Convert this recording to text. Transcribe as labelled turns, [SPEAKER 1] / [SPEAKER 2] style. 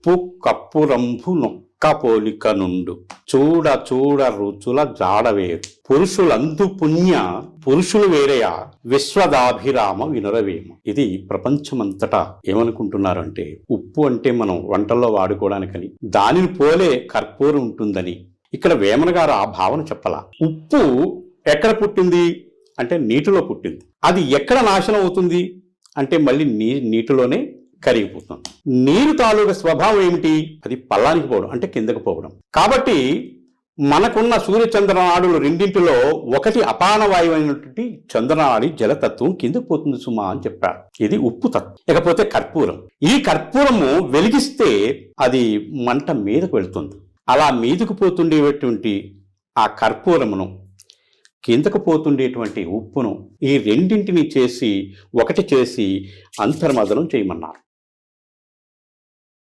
[SPEAKER 1] ఉప్పు కప్పురంభు నొక్క పోలిక నుండు చూడ చూడ రుచుల జాడవేరు పురుషులందు పుణ్య పురుషులు వేరేయా విశ్వదాభిరామ వినురవేమ. ఇది ప్రపంచమంతటా ఏమనుకుంటున్నారంటే ఉప్పు అంటే మనం వంటల్లో వాడుకోవడానికని, దానిని పోలే కర్పూరం ఉంటుందని. ఇక్కడ వేమన గారు ఆ భావన చెప్పలా. ఉప్పు ఎక్కడ పుట్టింది అంటే నీటిలో పుట్టింది. అది ఎక్కడ నాశనం అవుతుంది అంటే మళ్ళీ నీటిలోనే కరిగిపోతుంది. నీరు తాలూకు స్వభావం ఏమిటి? అది పల్లానికి పోవడం, అంటే కిందకు పోవడం. కాబట్టి మనకున్న సూర్యచంద్రనాడులు రెండింటిలో ఒకటి అపానవాయువు అయినటువంటి చంద్రనాడి జలతత్వం కిందకు పోతుంది సుమా అని చెప్పారు. ఇది ఉప్పు తత్వం. ఇకపోతే కర్పూరం. ఈ కర్పూరము వెలిగిస్తే అది మంట మీదకు వెళుతుంది. అలా మీదకు పోతుండేటువంటి ఆ కర్పూరమును, కిందకు పోతుండేటువంటి ఉప్పును, ఈ రెండింటిని చేసి ఒకటి చేసి అంతర్మదనం చేయమన్నారు.